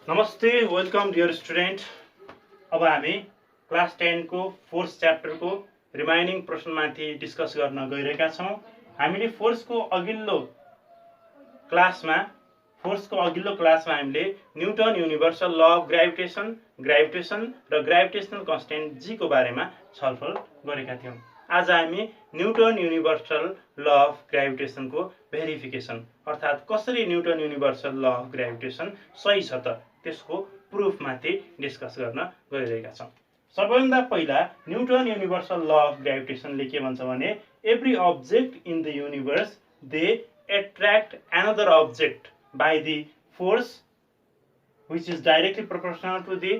नमस्ते, welcome dear student. अब हामी क्लास 10 को फोर्स च्याप्टर को रिमाइनिङ प्रश्नमाथि डिस्कस गर्न गइरहेका छौं। हामीले फोर्सको अघिल्लो क्लासमा हामीले newton universal law of gravitation र ग्राभिटेसनल कन्स्टेन्ट जी को बारेमा छलफल गरेका थियौं। आज हामी newton universal law of gravitation को भेरिफिकेसन अर्थात् कसरी newton universal law of gravitation सही छ त त्यसको प्रुफ माथि डिस्कस गर्न गइरहेका छौं। सबैभन्दा पहिला न्युटन युनिभर्सल ल अफ ग्राभिटेसनले के भन्छ भने every object in the universe they attract another object by the force which is directly proportional to the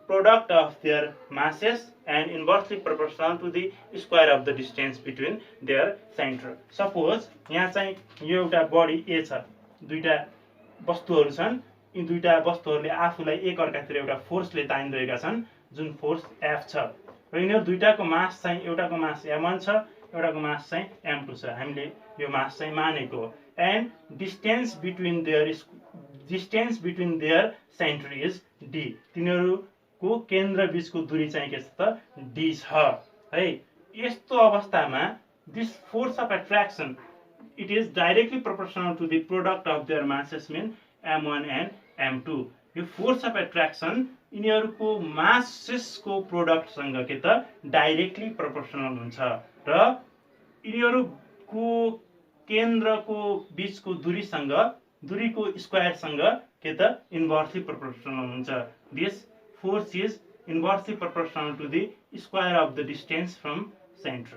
product of their masses and inversely proportional to the square of the distance between their center. Suppose यहाँ चाहिँ यो एउटा body ए छ, दुईटा वस्तुहरू छन्, यी दुईटा वस्तुहरूले आफूलाई एक अर्कातिर एउटा फोर्सले तानिरहेका छन् जुन फोर्स एफ छ र यिनीहरू दुईटाको मास चाहिँ एउटाको मास m1 छ, एउटाको मास चाहिँ m2 छ। हामीले यो मास चाहिँ मानेको हो and distance between their center is d। तिनीहरूको केन्द्र बीचको दूरी चाहिँ के छ त d छ है। यस्तो अवस्थामा this force of attraction it is directly proportional to the product of their masses mean m1 and m2। यो फोर्स अफ एट्र्याक्सन यिनीहरूको मासेसको प्रोडक्ट सँग के त डाइरेक्टली प्रोपोर्शनल हुन्छ र यिनीहरूको केन्द्रको बीचको दूरीको स्क्वायर सँग के त इन्भर्सली प्रोपोर्शनल हुन्छ। This force is inversely proportional to the square of the distance from centre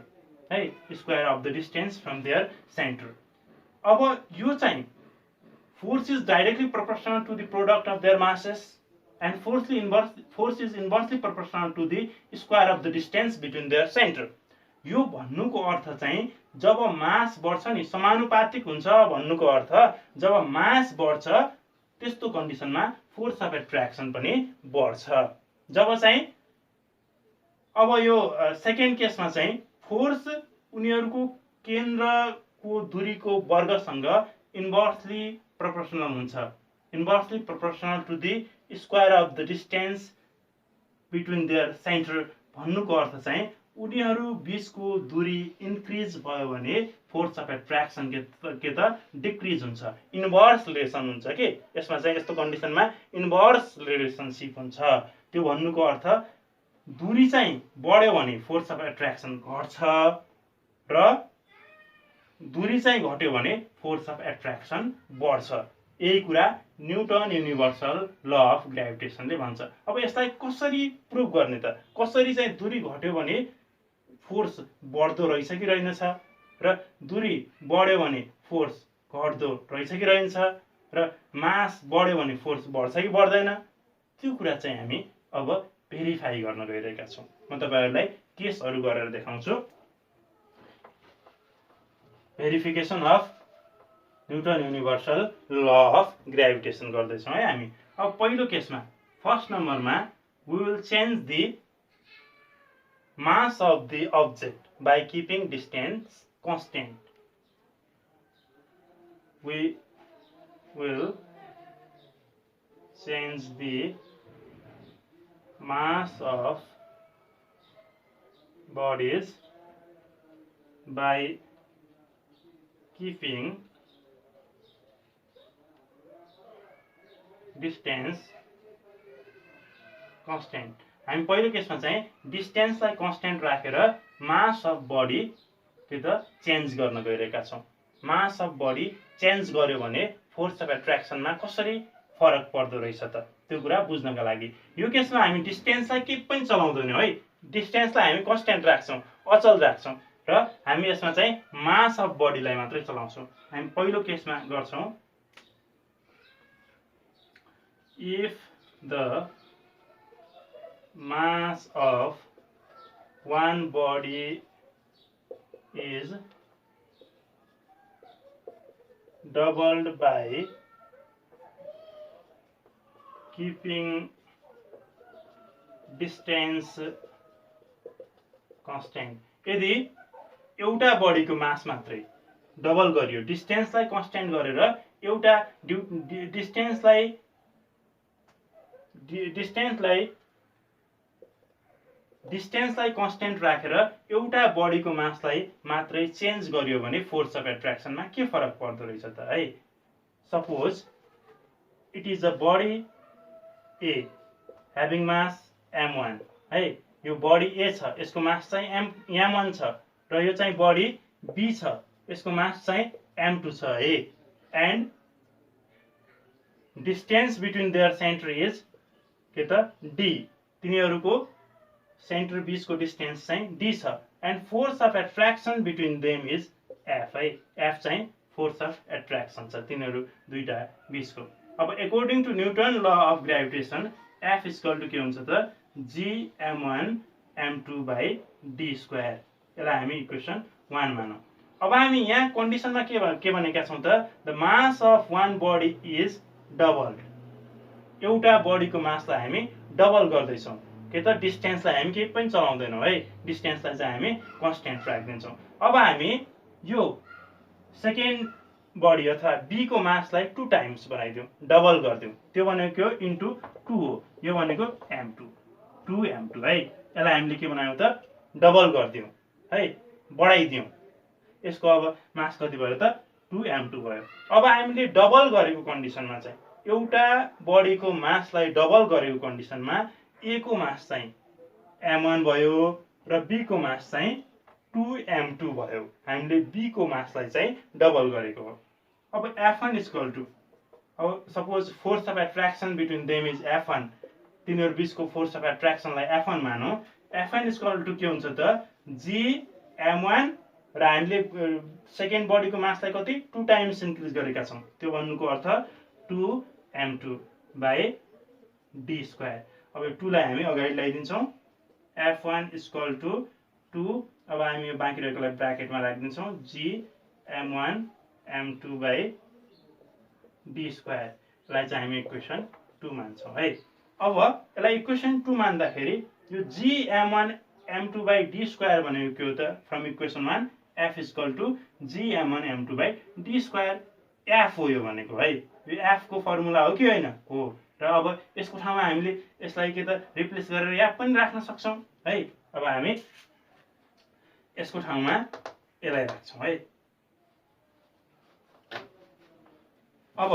है, square of the distance from their centre. अब यो चाहिँ force is directly proportional to the product of their masses and force is inversely proportional to the square of the distance between their center। यो भन्नुको अर्थ चाहिँ जब मास बढ्छ नि समानुपातिक हुन्छ भन्नुको अर्थ जब मास बढ्छ त्यस्तो कन्डिसनमा फोर्स अफ एट्र्याक्सन पनि बढ्छ। जब चाहिँ अब यो सेकेन्ड केसमा चाहिँ फोर्स उनीहरूको केन्द्रको दूरीको वर्गसँग इन्भर्सली proportional हुन्छ, inversely proportional to the square of the distance between their center भन्नुको अर्थ चाहिँ उनीहरू बीचको दूरी इन्क्रिज भयो भने फोर्स अफ एट्र्याक्सन के त डिक्रिज हुन्छ, इन्भर्स रिलेसन हुन्छ के यसमा चाहिँ यस्तो कन्डिसनमा इन्भर्स रिलेसनशिप हुन्छ। त्यो भन्नुको अर्थ दूरी चाहिँ बढ्यो भने फोर्स अफ एट्र्याक्सन घट्छ र दूरी चाहिँ घट्यो भने फोर्स अफ एट्र्याक्सन बढ्छ। यही कुरा न्युटन युनिभर्सल ल अफ ग्राभिटेसनले भन्छ। अब यसलाई कसरी प्रुभ गर्ने त, कसरी चाहिँ दूरी घट्यो भने फोर्स बढ्दो रहेछ कि रहेनछ र दूरी बढ्यो भने फोर्स घट्दो रहेछ कि रहेनछ र मास बढ्यो भने फोर्स बढ्छ कि बढ्दैन, त्यो कुरा चाहिँ हामी अब भेरिफाई गर्न गइरहेका छौं। म तपाईहरुलाई केसहरु गरेर देखाउँछु। Verification of newton universal law of gravitation गर्दैछौं है हामी। अब पहिलो केसमा फर्स्ट नम्बरमा we will change the mass of the object by keeping distance constant। We will change the mass of bodies by keeping distance constant। हामी पहिलो केसमा चाहिँ डिस्टेन्सलाई कन्स्टेन्ट राखेर मास अफ बडी के त चेन्ज गर्न गइरहेका छौं। मास अफ बडी चेन्ज गर्यो भने फोर्स अफ एट्र्याक्सनमा कसरी फरक पर्दो रहेछ त त्यो कुरा बुझ्नका लागि यो केसमा हामी डिस्टेन्सलाई के पनि चलाउँदैनौं है, डिस्टेन्सलाई हामी कन्स्टेन्ट राख्छौं, अचल राख्छौं र हामी यसमा चाहिँ मास अफ बडीलाई मात्रै चलाउँछौं। हामी पहिलो केसमा गर्छौं if the mass of one body is doubled by keeping distance constant। यदि एउटा बडीको मास मात्रै डबल गरियो, डिस्टेन्सलाई कन्स्टेन्ट गरेर एउटा डिस्टेन्सलाई डिस्टेन्सलाई कन्स्टेन्ट राखेर एउटा बडीको मासलाई मात्रै चेन्ज गरियो भने फोर्स अफ एट्र्याक्सनमा के फरक पर्दो रहेछ त है। Suppose it is a body a having mass m1 है, यो बडी ए छ, यसको मास चाहिँ m1 छ, र यो चाहिँ बडी बी छ, यसको मास चाहिँ m2 छ है। And distance between their centre is के त d, तिनीहरूको सेन्टर बीचको डिस्टेन्स चाहिँ d छ। And force of attraction between them is f है, f चाहिँ फोर्स अफ एट्र्याक्सन छ तिनीहरू दुईटा बीचको। अब according to Newton law of gravitation f equal to के हुन्छ त gm1 m2 by d square. यसलाई हामी इक्वेसन 1 मानौँ। अब हामी यहाँ कन्डिसनमा के भनेका छौँ त the mass of one body is double, एउटा बडीको मासलाई हामी डबल गर्दैछौँ के त डिस्टेन्सलाई हामी केही पनि चलाउँदैनौँ है, डिस्टेन्सलाई चाहिँ हामी कन्स्टेन्ट राखिदिन्छौँ। अब हामी यो सेकेन्ड बडी अथवा बी को मासलाई 2 टाइम्स बनाइदिउँ, डबल गरिदिउँ, त्यो भनेको इन्टु 2 हो, यो भनेको m2 2m2 है। यसलाई हामीले के बनायौँ त डबल गरिदिउँ है, बढाइदिउँ, यसको अब मास कति भयो त 2m2 भयो। अब हामीले डबल गरेको कन्डिसनमा चाहिँ एउटा बडीको मासलाई डबल गरेको कन्डिसनमा ए को मास चाहिँ m1 भयो र बी को मास चाहिँ 2m2 भयो। हामीले बी को मासलाई चाहिँ डबल गरेको हो। अब f1 इक्वल टु, अब suppose force of attraction between them is f1, तिनीहरू बीचको फोर्स अफ एट्र्याक्सनलाई f1 मानौँ। f1 इक्वल टु के हुन्छ त gm1 र हामीले सेकेन्ड बडीको मासलाई कति 2 टाइम्स इन्क्रिज गरेका छौँ, त्यो भन्नुको अर्थ 2m2 बाई d स्क्वायर। अब यो 2 लाई हामी अगाडि ल्याइदिन्छौँ, f1 इक्वल टु 2, अब हामी यो बाँकी रहेकोलाई ब्राकेटमा राखिदिन्छौँ gm1 m2 by d square. यसलाई चाहिँ हामी इक्वेसन 2 मान्छौँ है। अब यसलाई इक्वेसन 2 मान्दाखेरि यो gm1 m2 by d square भनेको के हो त from equation 1 f equal to gm1 m2 by d square, f हो यो भनेको है, यो f को फर्मुला हो कि होइन हो। र अब यसको ठाउँमा हामीले यसलाई के त रिप्लेस गरेर यहाँ पनि राख्न सक्छौँ है। अब हामी यसको ठाउँमा यसलाई राख्छौँ है। अब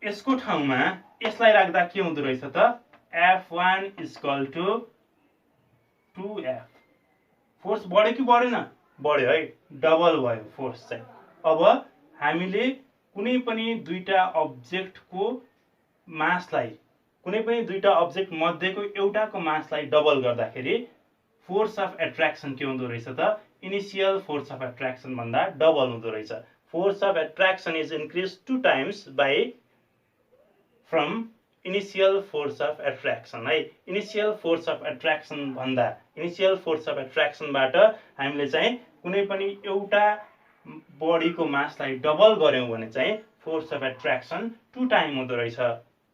यसको ठाउँमा यसलाई राख्दा के हुँदो रहेछ त f1 equal to 2f, force बढ्यो कि बढेन, बढ्यो है, डबल भयो फोर्स चाहिँ। अब हामीले कुनै पनि दुईटा अब्जेक्टको मासलाई, कुनै पनि दुईटा अब्जेक्ट मध्येको एउटाको मासलाई डबल गर्दाखेरि फोर्स अफ एट्र्याक्सन के हुँदो रहेछ त इनिशियल फोर्स अफ एट्र्याक्सन भन्दा डबल हुँदो रहेछ। Force of attraction is increase 2 times by from initial force of attraction है। इनिशियल फोर्स अफ एट्र्याक्सन भन्दा, इनिशियल फोर्स अफ एट्र्याक्सनबाट हामीले चाहिँ कुनै पनि एउटा बडीको मासलाई डबल गर्यौँ भने चाहिँ फोर्स अफ एट्र्याक्सन 2 टाइम हुँदो रहेछ।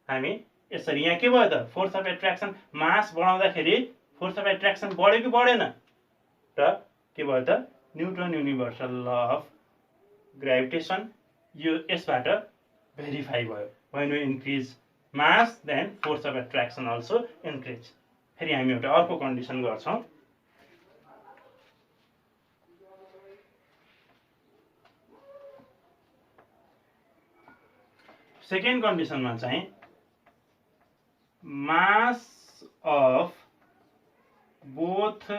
हामी यसरी यहाँ के भयो त फोर्स अफ एट्र्याक्सन मास बढाउँदाखेरि फोर्स अफ एट्र्याक्सन बढ्यो कि बढेन, र के भयो त Newton universal law of gravitation यो यसबाट भेरिफाई भयो। when we increase mass then force of attraction also increase। फेरि हामी एउटा अर्को कन्डिसन गर्छौँ, सेकेन्ड कन्डिसनमा चाहिँ मास of both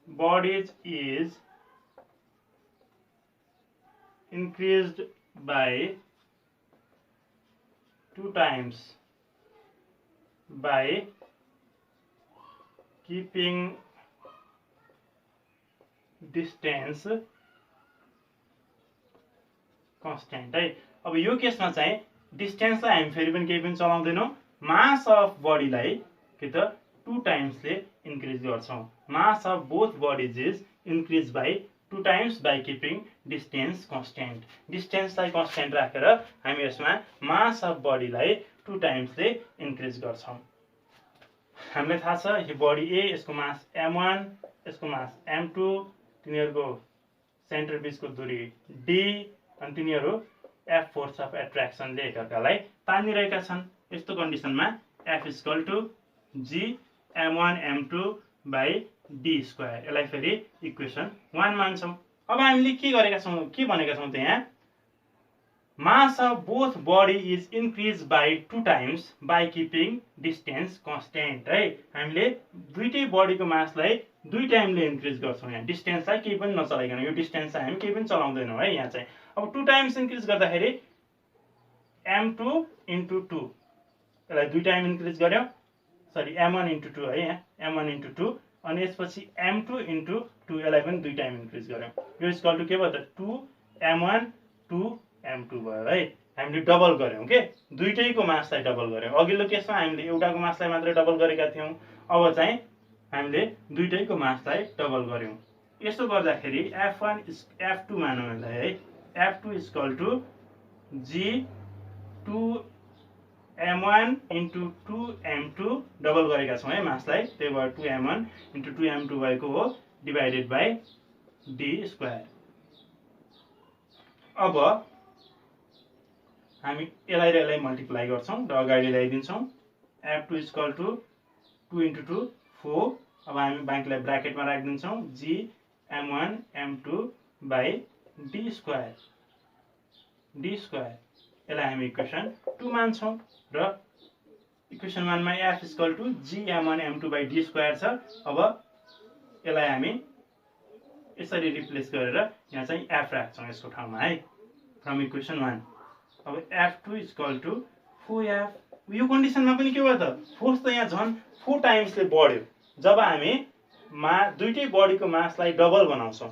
bodies is increased by 2 times by keeping distance constant है। अब यो केसमा चाहिँ डिस्टेन्सलाई हामी फेरि पनि केही पनि चलाउँदैनौँ, मास अफ बडीलाई के त 2 टाइम्सले इन्क्रिज गर्छौँ। Mass of both bodies is increase by 2 times by keeping distance constant. डिस्टेन्सलाई कन्स्टेन्ट राखेर हामी यसमा मास अफ बडीलाई 2 टाइम्सले इन्क्रिज गर्छौँ। हामीलाई थाहा छ यो बडी ए, यसको मास m1, यसको मास m2, तिनीहरूको सेन्टर बीचको दूरी d, अनि तिनीहरू F फोर्स अफ एट्र्याक्सनले एकअर्कालाई तानिरहेका छन्। यस्तो कन्डिसनमा F equal to G m1 m2 by d square, यसलाई फेरि इक्वेसन 1 मान्छौँ। अब हामीले के गरेका छौँ, के भनेका छौँ त यहाँ mass of both body is increased by 2 times by keeping distance constant है। हामीले दुईटै बडीको मासलाई 2 टाइमले इन्क्रिज गर्छौँ। यहाँ डिस्टेन्सलाई केही पनि नचलाइकन, यो डिस्टेन्सलाई हामी केही पनि चलाउँदैनौँ है। यहाँ चाहिँ अब 2 टाइम्स इन्क्रिज गर्दाखेरि m2 into 2, यसलाई 2 टाइम इन्क्रिज गर्यो, सरी m1 into 2 है, यहाँ m1 into 2, अनि यसपछि m2 into 2, यसलाई पनि 2 टाइम इन्क्रिज गर्यो। यो इक्वल टु के भयो त 2 m1 2 m2 भयो है। हामीले डबल गर्यौँ के, दुईटैको मासलाई डबल गर्यौँ। अघिल्लो केसमा हामीले एउटाको मासलाई मात्रै डबल गरेका थियौँ, अब चाहिँ हामीले दुईटैको मासलाई डबल गर्यौँ। यसो गर्दाखेरि f1 f2 मानौँ यसलाई है, f2 equal to g 2 m1 into 2 m2 double गरेका छौँ है मासलाई, त्यही भएर 2 m1 into 2 m2 भएको हो, डिभाइडेड बाई d स्क्वायर। अब हामी यसलाई र यसलाई मल्टिप्लाई गर्छौँ र अगाडि ल्याइदिन्छौँ। f2 इक्वल टु 2 into 2 4, अब हामी बाँकीलाई ब्राकेटमा राखिदिन्छौँ, g m1 m2 by d square, यसलाई हामी इक्वेसन 2 मान्छौँ र इक्वेसन 1 मा f equal to g m1 m2 by d square छ। अब यसलाई हामी यसरी रिप्लेस गरेर यहाँ चाहिँ f राख्छौँ यसको ठाउँमा है, फ्रम इक्वेसन 1। अब f2 इक्वल टु 4f, यो कन्डिसनमा पनि के भयो त, फोर्स त यहाँ झन् 4 टाइम्सले बढ्यो। जब हामी दुईटै बडीको मासलाई डबल बनाउँछौँ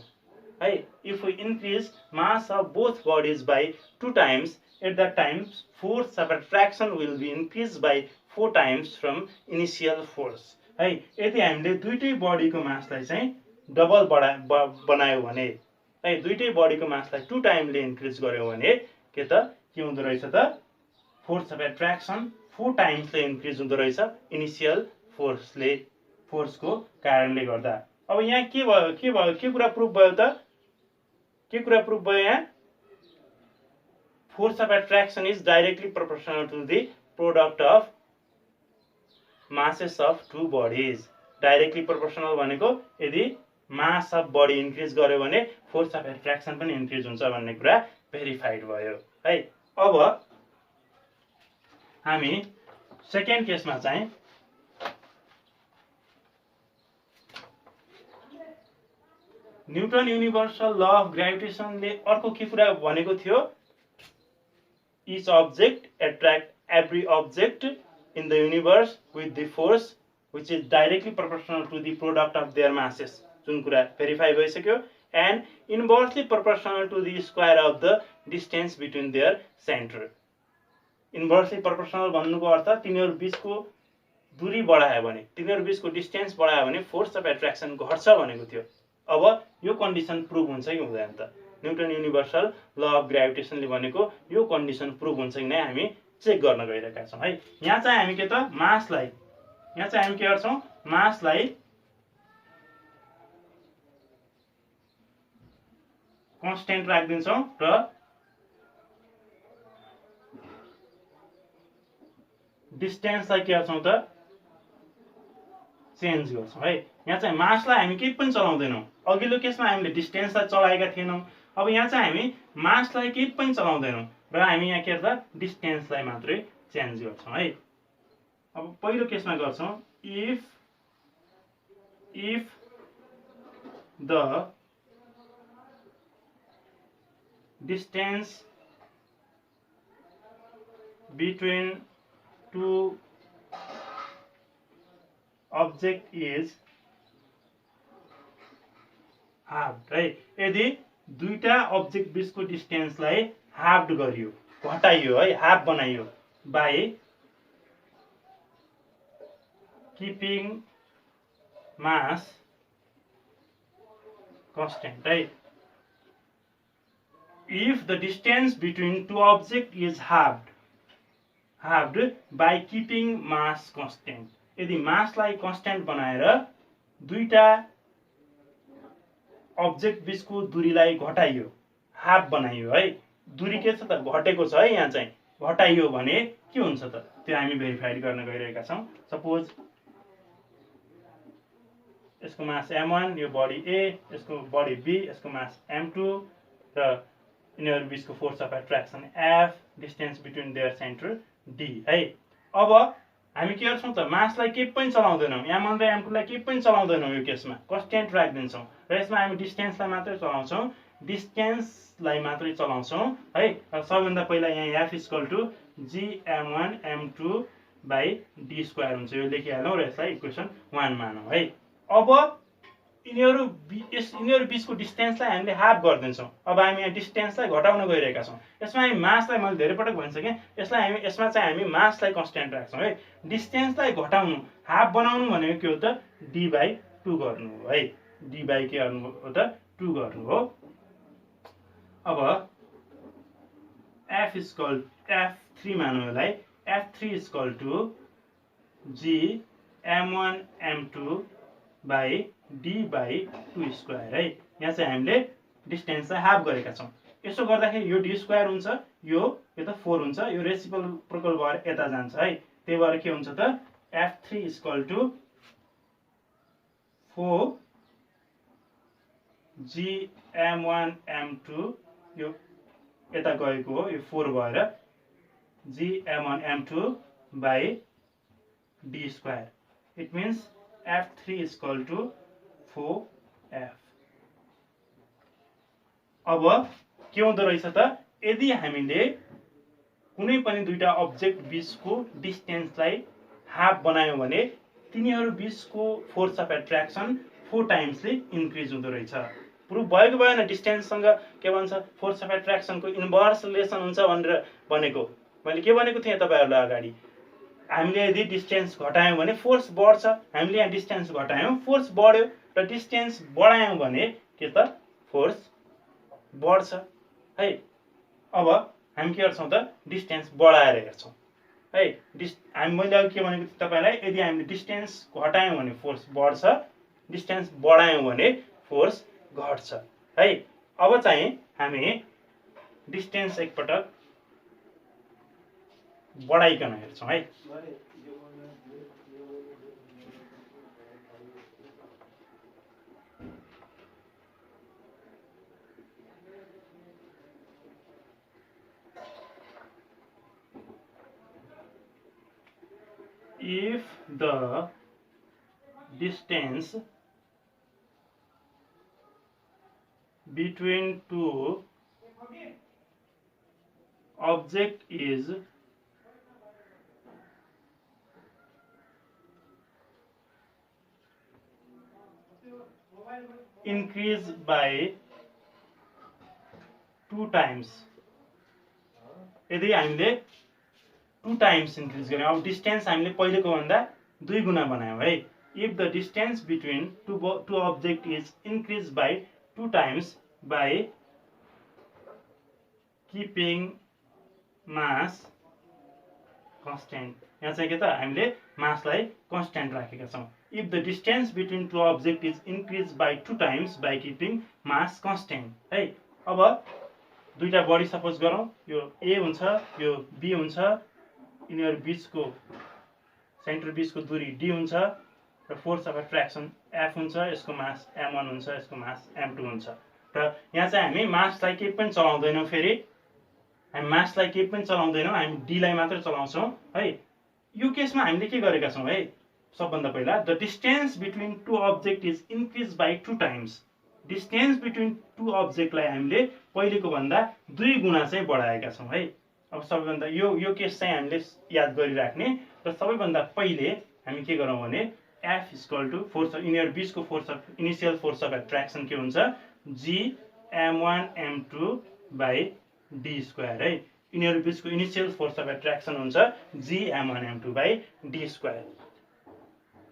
है, if we increase mass of both bodies by 2 times, at that time force of attraction will be increase by 4 times from initial force है। यदि हामीले दुईटै बडीको मासलाई चाहिँ डबल बनायो भने है, दुईटै बडीको मासलाई 2 टाइमले इन्क्रिज गर्यो भने के हुँदो रहेछ त, फोर्स अफ एट्र्याक्सन 4 टाइम्सले इन्क्रिज हुँदो रहेछ इनिसियल फोर्सको कारणले गर्दा। अब यहाँ के भयो के कुरा प्रुफ भयो त, के कुरा प्रुफ भयो यहाँ, force of attraction is directly proportional to the product of masses of 2 bodies. Directly proportional भनेको यदि मास अफ बडी इन्क्रिज गर्यो भने फोर्स अफ एट्र्याक्सन पनि इन्क्रिज हुन्छ भन्ने कुरा भेरिफाइड भयो है। अब हामी सेकेन्ड केसमा चाहिँ न्यूटन युनिभर्सल ल अफ ग्राभिटेसनले अर्को के कुरा भनेको थियो, each object attract every object in the universe with the force which is directly proportional to the product of their masses, जुन कुरा भेरिफाई भइसक्यो, and inversely proportional to the square of the distance between their center। Inversely proportional भन्नुको अर्थ तिनीहरू बीचको दूरी बढायो भने, तिनीहरू बीचको डिस्टेन्स बढायो भने फोर्स अफ एट्र्याक्सन घट्छ भनेको थियो। अब यो कन्डिसन प्रुभ हुन्छ कि हुँदैन त, न्यूटन युनिभर्सल ल अफ ग्राभिटेसनले भनेको यो कन्डिसन प्रुभ हुन्छ कि नै हामी चेक गर्न गइरहेका छौँ है। यहाँ चाहिँ हामी के त मासलाई, यहाँ चाहिँ हामी के गर्छौँ, मासलाई कन्स्टेन्ट राखिदिन्छौँ र डिस्टेन्सलाई के गर्छौँ त चेन्ज गर्छौँ है। यहाँ चाहिँ मासलाई हामी केही पनि चलाउँदैनौँ, अघिल्लो केसमा हामीले डिस्टेन्सलाई चलाएका थिएनौँ, अब यहाँ चाहिँ हामी मासलाई केही पनि चलाउँदैनौँ र हामी यहाँ के गर्छ डिस्टेन्सलाई मात्रै चेन्ज गर्छौँ है। अब पहिलो केसमा गर्छौँ, if the distance between two object is halved है, यदि दुईटा अब्जेक्ट बीचको डिस्टेन्सलाई हाफ्ड गरियो, घटाइयो है, हाफ बनाइयो बाई किपिङ मास कन्स्टेन्ट है। If the distance between two object is halved by keeping mass constant, यदि मासलाई कन्स्टेन्ट बनाएर दुईटा अब्जेक्ट बीचको दूरीलाई घटाइयो, हाफ बनाइयो है, दूरी के छ त घटेको छ है, यहाँ चाहिँ घटाइयो भने के हुन्छ त त्यो हामी भेरिफाइड गर्न गइरहेका छौं। सपोज यसको मास m1, यो बडी a, यसको बडी b, यसको मास m2 र यिनीहरु बीचको force of attraction F, distance between their centre D है। अब हामी के गर्छौं त मासलाई के पनि चलाउँदैनौं, m1 र m2 लाई के पनि चलाउँदैनौं, यो केसमा कन्स्ट्यान्ट राख्दिन्छौं र यसमा हामी डिस्टेन्सलाई मात्रै चलाउँछौं, डिस्टेन्सलाई मात्रै चलाउँछौं है। सबैभन्दा पहिला यहाँ F = gm1 m2 / d square हुन्छ, यो लेखिहालौं र यसलाई इक्वेसन 1 मानौं है। अब यिनीहरु बीचको डिस्टेन्सलाई हामीले हाफ गर्दिन्छौं। अब हामी यहाँ डिस्टेन्सलाई घटाउन गइरहेका छौं। यसमा हामी मासलाई मैले धेरै पटक भनिसके, यसमा चाहिँ हामी मासलाई कन्स्ट्यान्ट राख्छौं है। डिस्टेन्सलाई घटाउनु, हाफ बनाउनु भनेको के हो त d/2 गर्नु हो है। d by के गर्नु हो त 2 गर्नु हो। अब F3 मानौं यसलाई। F3 = gm1 m2 / d/2 square है। यहाँ चाहिँ हामीले डिस्टेन्सलाई हाफ गरेका छौं। यसो गर्दाखेरि यो d स्क्वायर हुन्छ, यो त 4 हुन्छ, यो रेसिप्रोकल भएर यता जान्छ है। त्यही भएर के हुन्छ त F3 = 4 gm1 m2, यो यता गएको हो, यो 4 भएर gm1 m2 / d square. It means F3 = 4F। अब के हुँदो रहेछ त यदि हामीले कुनै पनि दुईटा अब्जेक्ट बीचको डिस्टेन्सलाई हाफ बनायौं भने तिनीहरु बीचको फोर्स अफ एट्र्याक्सन 4 टाइम्सले इन्क्रिज हुँदो रहेछ। प्रुफ भएको भएन डिस्टेन्ससँग के भन्छ फोर्स अफ एट्र्याक्सनको इन्भर्स रिलेसन हुन्छ भनेर भनेको। मैले के भनेको थिएँ तपाईहरुलाई अगाडि, हामीले यदि डिस्टेन्स घटायौं भने फोर्स बढ्छ। हामीले यहाँ डिस्टेन्स घटायौं, फोर्स बढ्यो, र डिस्टेन्स बढायौं भने के त फोर्स बढ्छ है। अब हामी के गर्छौं त डिस्टेन्स बढाएर हेर्छौं है। मैले अघि के भनेको थिएँ तपाईलाई, यदि हामीले डिस्टेन्स घटायौं भने फोर्स बढ्छ, डिस्टेन्स बढायौं भने फोर्स घट्छ है। अब चाहिँ हामी डिस्टेन्स एकपटक बढाइकन हेर्छौं है। If the distance between two object is increase by 2 times, यदि हामीले 2 times increase गर्यौं, अब डिस्टेन्स हामीले पहिलेको भन्दा 2 गुना बनायौं है। If the distance between two object is increased by 2 times by keeping mass constant, यहाँ चाहिँ के त हामीले मासलाई कन्स्ट्यान्ट राखेका छौं। If the distance between two object is increased by 2 times by keeping mass constant है। अब दुईटा बडी सपोज गरौं, यो A हुन्छ, यो B हुन्छ, यिनीहरु बीचको सेन्टर बीचको दूरी D हुन्छ र फोर्स अफ एट्र्याक्सन F हुन्छ, यसको मास m1 हुन्छ, यसको मास m2 हुन्छ। र यहाँ चाहिँ हामी मासलाई के पनि चलाउँदैनौं, फेरि हामी मासलाई के पनि चलाउँदैनौं, हामी D लाई मात्र चलाउँछौं है। यो केसमा हामीले के गरेका छौं है, सबभन्दा पहिला the distance between two object is increase by 2 times. Distance between two अब्जेक्टलाई हामीले पहिलेको भन्दा 2 गुना चाहिँ बढाएका छौं है। अब सबैभन्दा यो केस चाहिँ हामीले याद गरिराख्ने, र सबैभन्दा पहिले हामी के गरौं भने F = फोर्स यिनीहरु बीचको force of initial force of attraction के हुन्छ gm1 m2 / d स्क्वायर है। यिनीहरु बीचको इनिशियल फोर्स अफ एट्र्याक्सन हुन्छ gm1 m2 / d स्क्वायर।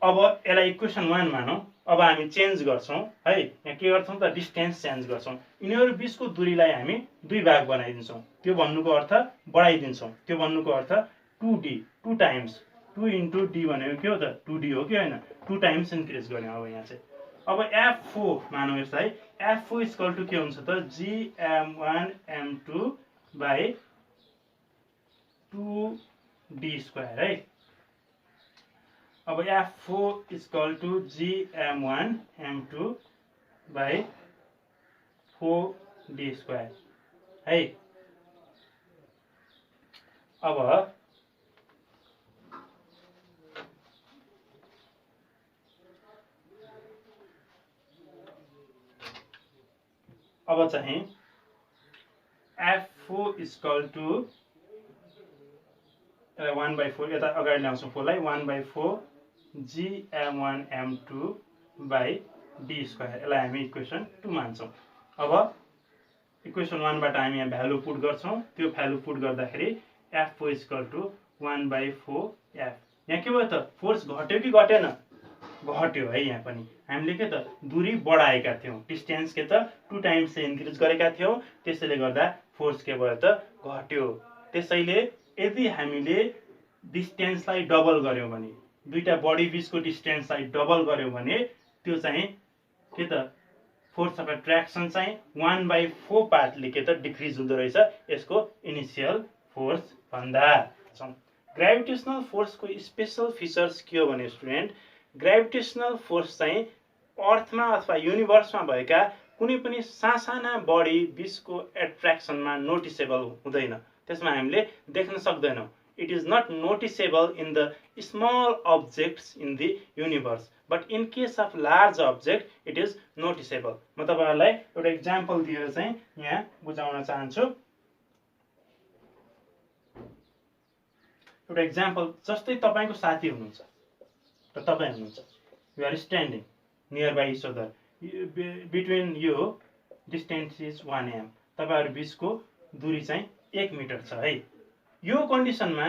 अब यसलाई इक्वेसन 1 मानौं। अब हामी चेन्ज गर्छौं है, यहाँ के गर्छौं त डिस्टेन्स चेन्ज गर्छौं। यिनीहरु बीचको दूरीलाई हामी 2 भाग बनाइदिन्छौं, त्यो भन्नुको अर्थ बढाइदिन्छौं। त्यो भन्नुको अर्थ 2d, 2 टाइम्स 2 * d भनेको के हो त 2d हो कि हैन, 2 टाइम्स इन्क्रिज गर्यौं। अब यहाँ चाहिँ अब F4 मानौं यसलाई। F4 = के हुन्छ त gm1 m2 by 2d² है। अब F4 is equal to gm1 m2 by 4d² है। अब चाहिँ F4 is equal to 1/4 यता अगाडि ल्याउँछौँ 4 लाई 1/4 gm1 m2 by d²। यसलाई हामी इक्वेसन 2 मान्छौँ। अब इक्वेसन 1 बाट हामी यहाँ भ्यालु पुट गर्छौँ। त्यो भ्यालु पुट गर्दाखेरि F4 is equal to 1/4 F। यहाँ के भयो त फोर्स घट्यो कि घटेन? घट्यो है। यहाँ पनि हामीले के त दूरी बढाएका थियौं, डिस्टेन्स के त 2 टाइम्स इन्क्रिज गरेका थियौं, त्यसैले गर्दा फोर्स के भयो त घट्यो। त्यसैले यदि हामीले डिस्टेन्सलाई डबल गर्यौं भने, दुईटा बडी बीचको डिस्टेन्सलाई डबल गर्यौं भने त्यो चाहिँ के त फोर्स अफ एट्र्याक्सन चाहिँ 1/4 पार्टले के त डिक्रिज हुँदो रहेछ यसको इनिशियल फोर्स भन्दा। ग्रेभिटेशनल फोर्स को स्पेशल फिचर्स के हो भने स्टुडेन्ट, ग्रेभिटेशनल फोर्स चाहिँ अर्थमा अथवा युनिभर्समा भएका कुनै पनि सासाना बडी बीचको एट्र्याक्सनमा नोटिसेबल हुँदैन, त्यसमा हामीले देख्न सक्दैनौं। It is not noticeable in the small objects in the universe, but in case of large object it is noticeable। म तपाईहरुलाई एउटा एक्जाम्पल दिएर चाहिँ यहाँ बुझाउन चाहन्छु। एउटा एक्जाम्पल, जस्तै तपाईको साथी हुनुहुन्छ र तपाई हुनुहुन्छ, you are standing nearby each other, between you distance is 1 m, तपाईहरु बीचको दूरी चाहिँ 1 मिटर छ है। यो कन्डिसनमा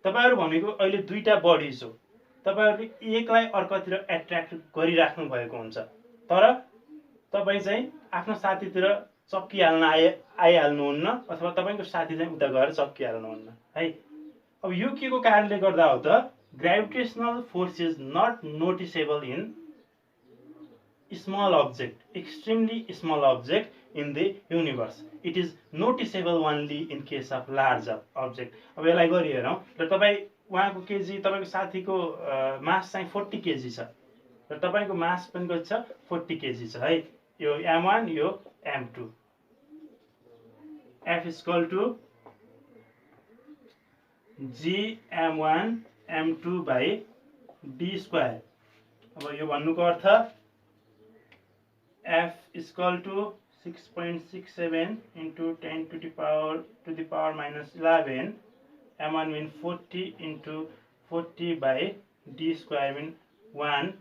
तपाईहरु भनेको अहिले दुईटा बडीज हो, तपाईहरुले एकलाई अर्कोतिर एट्र्याक्ट गरिराख्नु भएको हुन्छ, तर तपाई चाहिँ आफ्नो साथीतिर चक्किहाल्न आइहाल्नुहुन्न अथवा तपाईको साथी चाहिँ उता गएर चक्किहाल्नुहुन्न है। अब यो के को कारणले गर्दा हो त? Gravitational force is not noticeable in small object, extremely small object in the universe. It is noticeable only in case of large object। अब यसलाई गरी हेरौं, र तपाई उहाँको केजी, तपाईको साथीको मास चाहिँ 40 केजी छ र तपाईको मास पनि कति छ? 40 केजी छ है। यो m1 यो m2। F is equal to gm1 m2 by d²। अब यो भन्नुको अर्थ F is equal to 6.67 into 10 to the power minus 11, m1 mean 40 into 40 by d² mean 1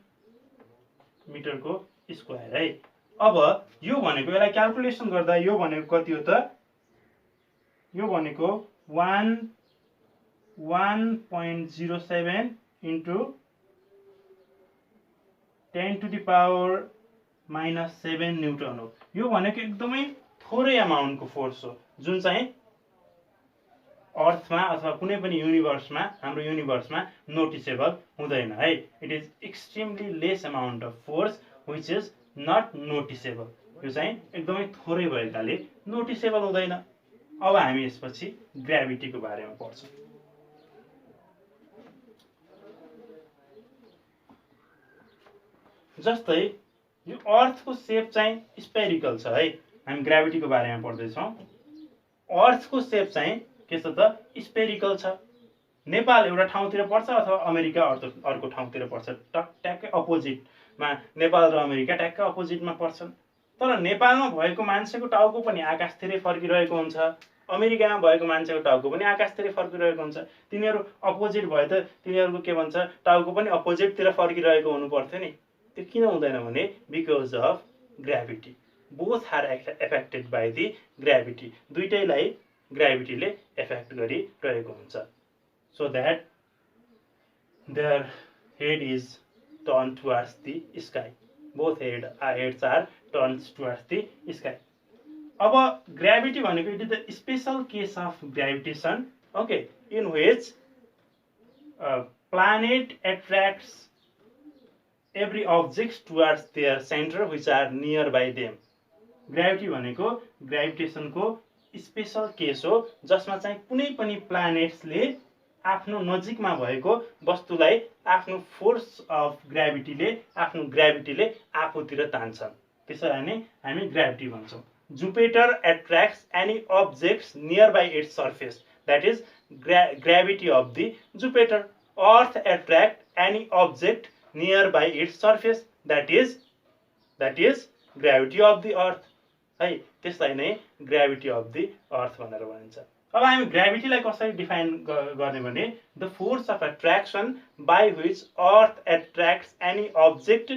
metre को स्क्वायर है। अब यो भनेको यसलाई क्याल्कुलेसन गर्दा यो भनेको कति हो त? यो भनेको 1.07 into 10 to the power -7 Newton हो। यो भनेको एकदमै थोरै अमाउन्टको फोर्स हो, जुन चाहिँ अर्थमा अथवा कुनै पनि युनिभर्समा, हाम्रो युनिभर्समा नोटिसेबल हुँदैन है। It is extremely less amount of force which is not noticeable. यो चाहिँ एकदमै थोरै भएकाले नोटिसेबल हुँदैन। अब हामी यसपछि ग्रेभिटीको बारेमा पढ्छौं। जस्तै यो अर्थको सेप चाहिँ स्पेरिकल छ है। हामी ग्रेभिटीको बारेमा पढ्दै छौं। अर्थको सेप चाहिँ के छ त? स्पेरिकल छ। नेपाल एउटा ठाउँतिर पर्छ अथवा अमेरिका अर्को ठाउँतिर पर्छ, ट्याक्कै अपोजिटमा नेपाल र अमेरिका ट्याक्कै अपोजिटमा पर्छन्। तर नेपालमा भएको मान्छेको टाउको पनि आकाशतिरै फर्किरहेको हुन्छ, अमेरिकामा भएको मान्छेको टाउको पनि आकाशतिरै फर्किरहेको हुन्छ। तिनीहरू अपोजिट भए त तिनीहरूको के भन्छ, टाउको पनि अपोजिटतिर फर्किरहेको हुनु पर्थ्यो नि। त्यो किन हुँदैन भने because of gravity. Both are affected by the gravity. दुईटैलाई ग्रेभिटीले एफेक्ट गरिरहेको हुन्छ। So that their head is turn towards the sky. Both heads are turns towards the sky. अब ग्रेभिटी भनेको it is the special case of gravitation, okay, in which planet attracts every objects towards their center which are nearby them। Gravity भनेको gravitation को special case हो जसमा चाहिँ कुनै पनि प्लानेट्सले आफ्नो नजिकमा भएको वस्तुलाई आफ्नो फोर्स अफ ग्राभिटीले आफूतिर तान्छन्। त्यसैलाई नै हामी ग्राभिटी भन्छौँ। Jupiter attracts any objects near by it's surface, that is gravity of the Jupiter. Earth attract any object near by it's surface, that is gravity of the earth है। त्यसलाई नै gravity of the अर्थ भनेर भनिन्छ। अब हामी ग्राभिटीलाई कसरी define गर्ने भने the force of attraction by which earth attracts any object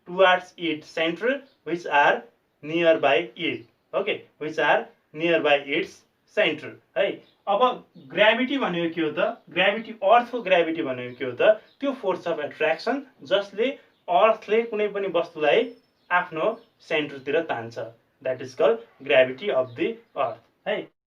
towards its centre which are near by it, okay, which are near by its centre है। अब ग्राभिटी भनेको के हो त? ग्राभिटी, अर्थको ग्राभिटी भनेको के हो त? त्यो फोर्स अफ एट्र्याक्सन जसले अर्थले कुनै पनि वस्तुलाई आफ्नो सेन्टरतिर तान्छ, that is called gravity of the earth है।